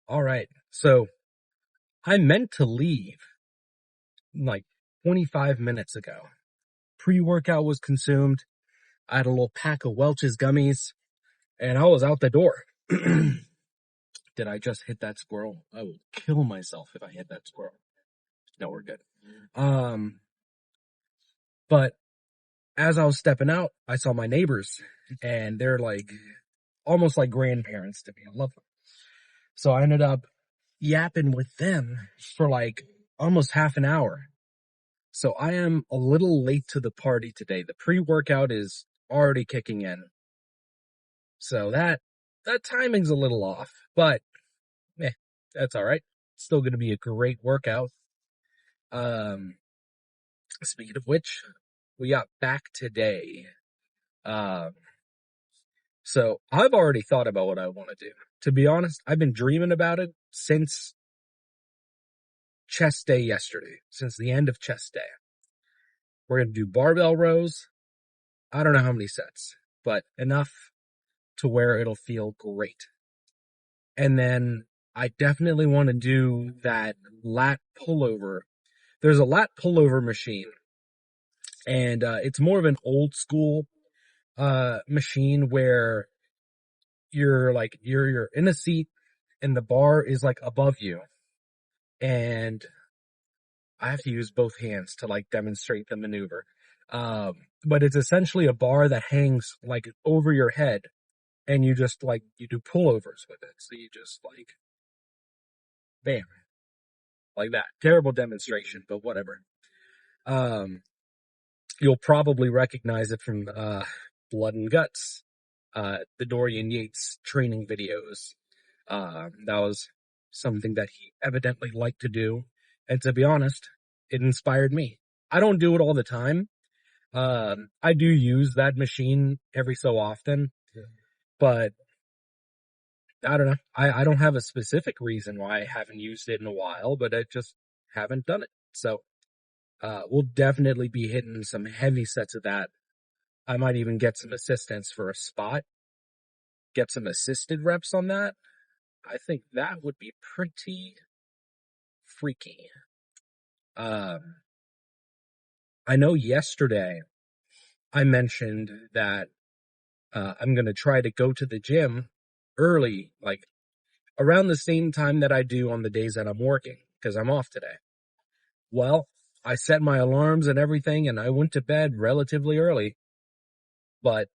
All right. So I meant to leave like 25 minutes ago. Pre-workout was consumed. I had a little pack of Welch's gummies and I was out the door. Did I just hit that squirrel? I will kill myself if I hit that squirrel. No, we're good. Um, but as I was stepping out, I saw my neighbors and they're like almost like grandparents to me. I love them. So I ended up yapping with them for like almost half an hour. So I am a little late to the party today. The pre-workout is already kicking in. So that timing's a little off, but that's all right. Still going to be a great workout. Um, Speaking of which, we got back today. Um, so I've already thought about what I want to do. To be honest, I've been dreaming about it since chest day yesterday, since the end of chest day. We're going to do barbell rows. I don't know how many sets, but enough to where it'll feel great. And then I definitely want to do that lat pullover. There's a lat pullover machine, and it's more of an old school machine where you're in a seat and the bar is like above you, and I have to use both hands to like demonstrate the maneuver. But it's essentially a bar that hangs like over your head, and you just like you do pullovers with it. So you just like bam, like that. Terrible demonstration, but whatever. Um, you'll probably recognize it from Blood and Guts, the Dorian Yates training videos. That was something that he evidently liked to do, and to be honest, it inspired me. I don't do it all the time. I do use that machine every so often, but I don't know. I don't have a specific reason why I haven't used it in a while, but I just haven't done it. So, we'll definitely be hitting some heavy sets of that. I might even get some assistance for a spot, get some assisted reps on that. I think that would be pretty freaky. Um, I know yesterday I mentioned that I'm going to try to go to the gym early, like around the same time that I do on the days that I'm working, because I'm off today. Well, I set my alarms and everything, and I went to bed relatively early, but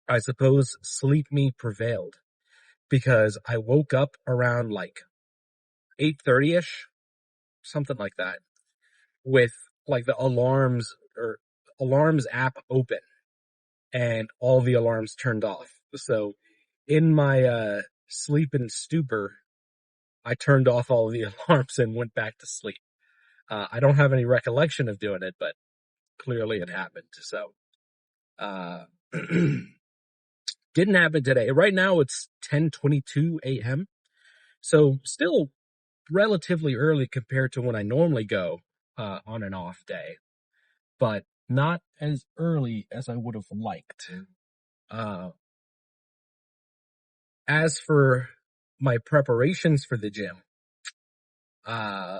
I suppose sleep me prevailed because I woke up around like 8:30ish, something like that, with like the alarms app open and all the alarms turned off. So in my sleep and stupor, I turned off all the alarms and went back to sleep. I don't have any recollection of doing it, but clearly it happened. So uh didn't happen today. Right now it's 10:22 a.m. So still relatively early compared to when I normally go on an off day, but not as early as I would have liked. Uh, as for my preparations for the gym, uh,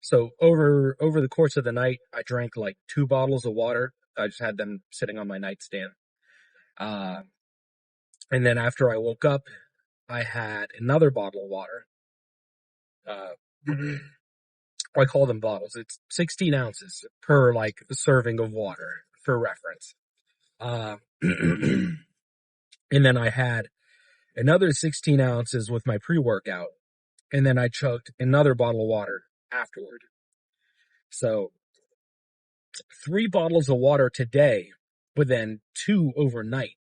so over the course of the night, I drank like 2 bottles of water. I just had them sitting on my nightstand. Uh, and then after I woke up, I had another bottle of water. Uh, I call them bottles. It's 16 ounces per like serving of water for reference. Uh, and then I had another 16 ounces with my pre-workout, and then I chugged another bottle of water afterward. So 3 bottles of water today, but then 2 overnight.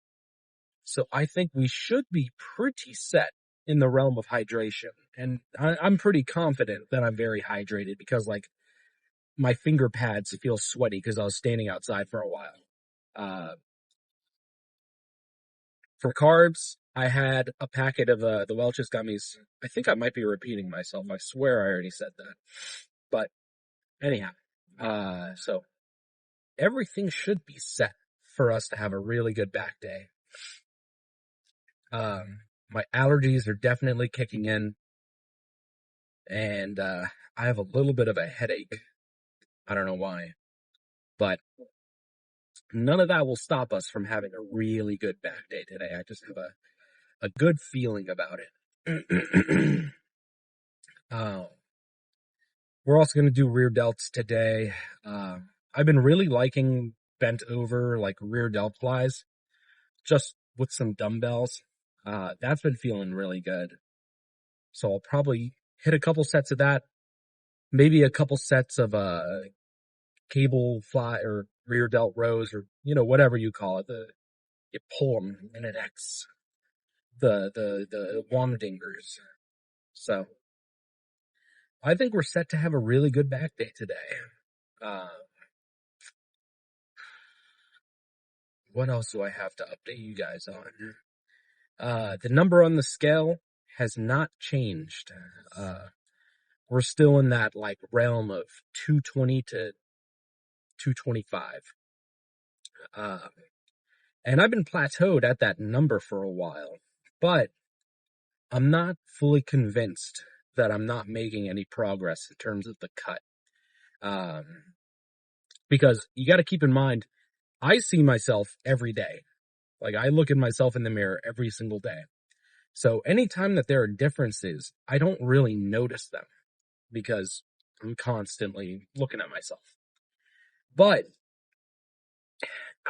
So I think we should be pretty set in the realm of hydration. And I'm pretty confident that I'm very hydrated because like my finger pads feel sweaty because I was standing outside for a while. Uh, for carbs, I had a packet of the Welch's gummies. I think I might be repeating myself. I swear I already said that. But anyhow, so everything should be set for us to have a really good back day. My allergies are definitely kicking in, and I have a little bit of a headache. I don't know why, but none of that will stop us from having a really good back day today. I just have a good feeling about it. uh, we're also going to do rear delts today. I've been really liking bent over, like rear delt flies, just with some dumbbells. That's been feeling really good. So I'll probably hit a couple sets of that, maybe a couple sets of cable fly or rear delt rows, or whatever you call it. You pull them and it X the Wandingers. So I think we're set to have a really good back day today. Uh, what else do I have to update you guys on? The number on the scale has not changed. We're still in that like realm of 220 to 225. And I've been plateaued at that number for a while, but I'm not fully convinced that I'm not making any progress in terms of the cut. Because you got to keep in mind, I see myself every day. Like I look at myself in the mirror every single day. So anytime that there are differences, I don't really notice them because I'm constantly looking at myself. But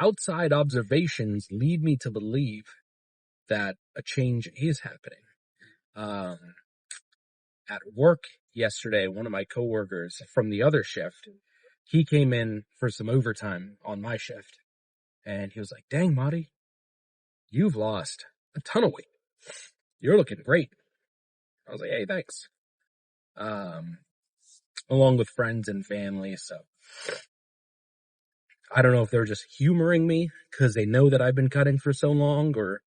outside observations lead me to believe that a change is happening. At work yesterday, one of my coworkers from the other shift, he came in for some overtime on my shift. And he was like, "Dang, Marty, you've lost a ton of weight. You're looking great." I was like, "Hey, thanks." Along with friends and family. So I don't know if they're just humoring me because they know that I've been cutting for so long, or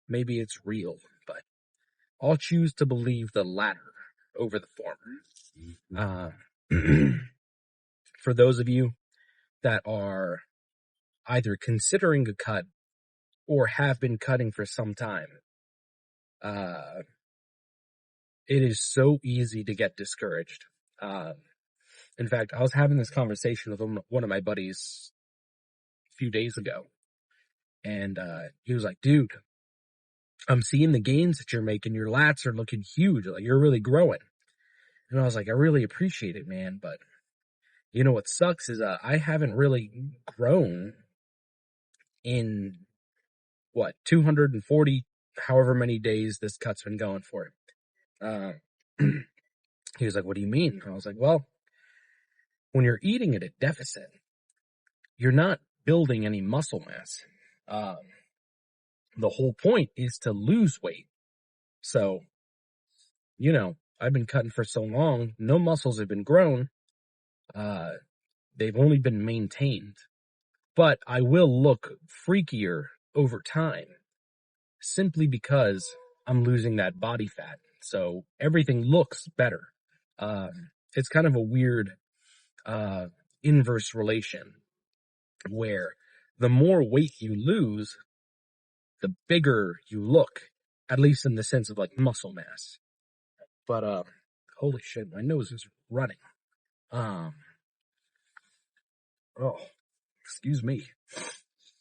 maybe it's real, but I'll choose to believe the latter over the former. For those of you that are either considering a cut or have been cutting for some time, it is so easy to get discouraged. In fact, I was having this conversation with one of my buddies a few days ago, and he was like, "Dude, I'm seeing the gains that you're making. Your lats are looking huge. Like you're really growing." And I was like, "I really appreciate it, man. But you know what sucks is I haven't really grown in 240, however many days this cut's been going for." Uh, he was like, "What do you mean?" I was like, "Well, when you're eating at a deficit, you're not building any muscle mass. Um, the whole point is to lose weight. So, I've been cutting for so long, no muscles have been grown. They've only been maintained. But I will look freakier over time simply because I'm losing that body fat. So everything looks better. It's kind of a weird inverse relation where the more weight you lose, the bigger you look, at least in the sense of like muscle mass. But holy shit, my nose is running. Oh, excuse me.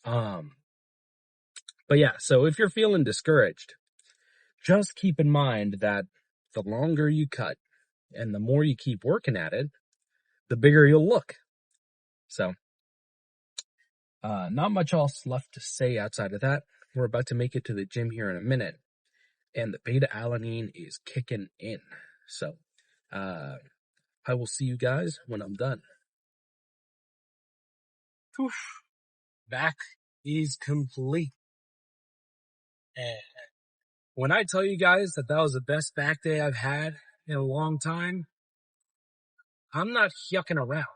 But yeah, so if you're feeling discouraged, just keep in mind that the longer you cut and the more you keep working at it, the bigger you'll look. So, not much else left to say outside of that. We're about to make it to the gym here in a minute, and the beta alanine is kicking in. So, I will see you guys when I'm done. Oof. Back is complete. And when I tell you guys that that was the best back day I've had in a long time, I'm not yucking around.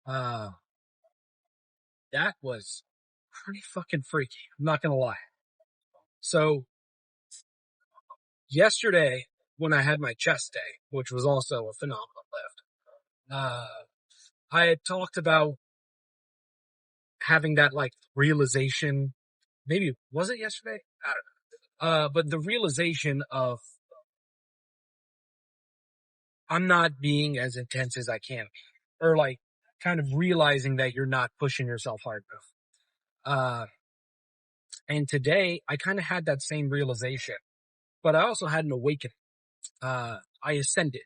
Uh, that was pretty fucking freaky. I'm not gonna lie. So yesterday, when I had my chest day, which was also a phenomenal lift, I had talked about having that like realization. Maybe was it yesterday? I don't know. But the realization of I'm not being as intense as I can be, or like kind of realizing that you're not pushing yourself hard enough. And today I kind of had that same realization, but I also had an awakening. I ascended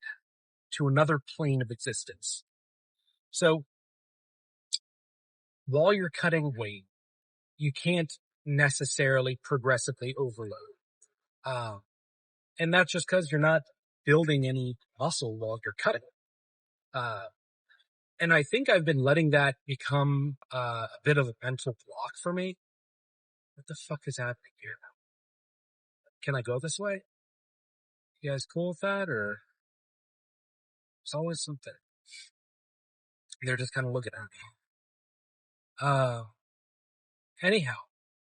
to another plane of existence. So while you're cutting weight, you can't necessarily progressively overload. Uh, and that's just because you're not building any muscle while you're cutting. Uh, and I think I've been letting that become a bit of a mental block for me. What the fuck is happening here? Can I go this way? You guys cool with that, or it's always something? They're just kind of looking at me. Anyhow,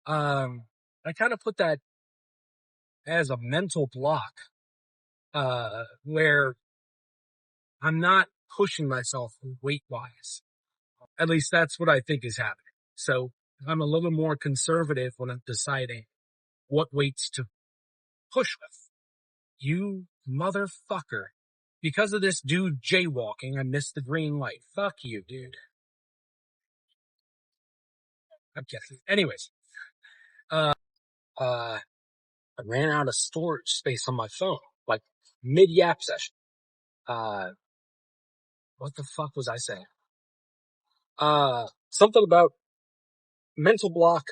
I kind of put that as a mental block, where I'm not pushing myself weight wise. At least that's what I think is happening. So I'm a little more conservative when I'm deciding what weights to push with. You motherfucker. Because of this dude jaywalking, I missed the green light. Fuck you, dude. I'm kidding. Anyways, I ran out of storage space on my phone, like mid yap session. Uh, what the fuck was I saying? Something about mental block,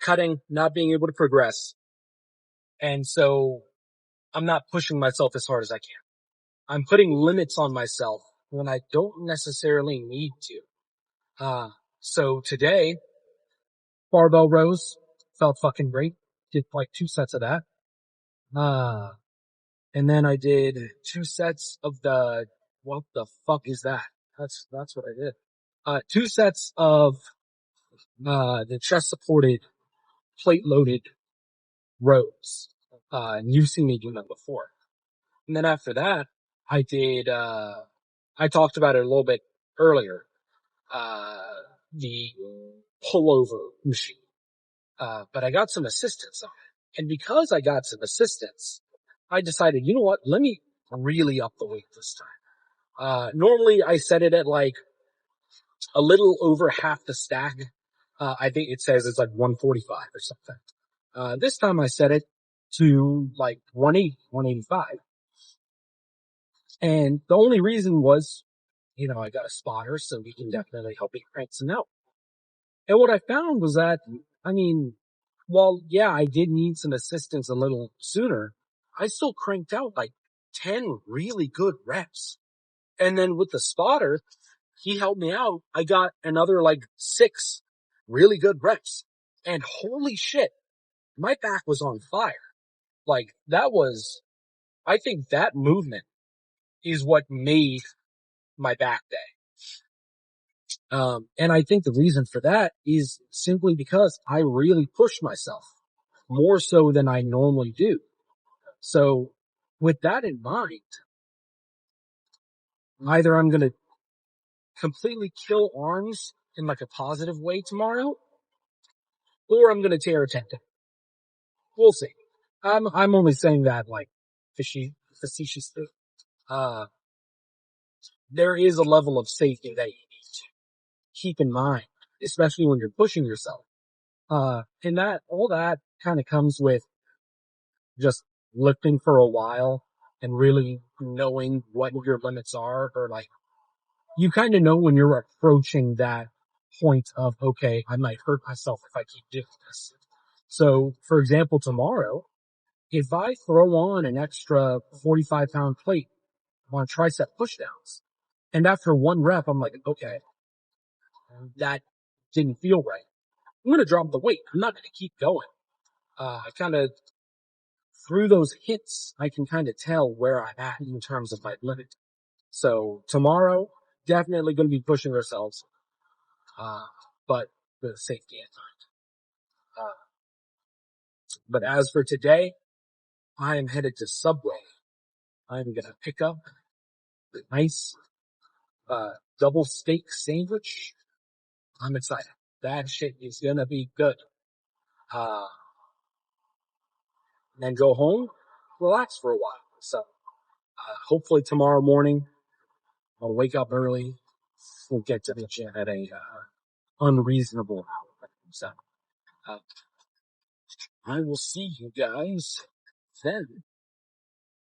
cutting, not being able to progress. And so I'm not pushing myself as hard as I can. I'm putting limits on myself when I don't necessarily need to. So today, barbell rows felt fucking great. Did like 2 sets of that. And then I did 2 sets of what the fuck is that? That's what I did. 2 sets of, the chest supported plate loaded rows. And you've seen me do them before. And then after that, I did, I talked about it a little bit earlier, uh, the pullover machine. But I got some assistance on it. And because I got some assistance, I decided, you know what? Let me really up the weight this time. Normally I set it at like a little over half the stack. I think it says it's like 145 or something. This time I set it to like 180, 185. And the only reason was, I got a spotter, so he can definitely help me crank some out. And what I found was that, I mean, while, yeah, I did need some assistance a little sooner, I still cranked out like 10 really good reps. And then with the spotter, he helped me out. I got another like 6 really good reps. And holy shit, my back was on fire. Like I think that movement is what made my back day. And I think the reason for that is simply because I really pushed myself more so than I normally do. So with that in mind, either I'm going to completely kill arms in like a positive way tomorrow, or I'm going to tear a tendon. We'll see. I'm only saying that like facetiously. Uh, there is a level of safety that you need to keep in mind, especially when you're pushing yourself. And all that kind of comes with just lifting for a while and really knowing what your limits are, or like, you kind of know when you're approaching that point of, okay, I might hurt myself if I keep doing this. So, for example, tomorrow, if I throw on an extra 45-pound plate on tricep pushdowns, and after 1 rep, I'm like, okay, that didn't feel right. I'm going to drop the weight. I'm not going to keep going. I kind of, through those hits, I can kind of tell where I'm at in terms of my limit. So tomorrow, definitely going to be pushing ourselves, but with safety in mind. But as for today, I am headed to Subway. I'm going to pick up a nice, double steak sandwich. I'm excited. That shit is going to be good. and then go home, relax for a while. So hopefully tomorrow morning I'll wake up early. We'll get to the gym at a unreasonable hour. So uh, I will see you guys then.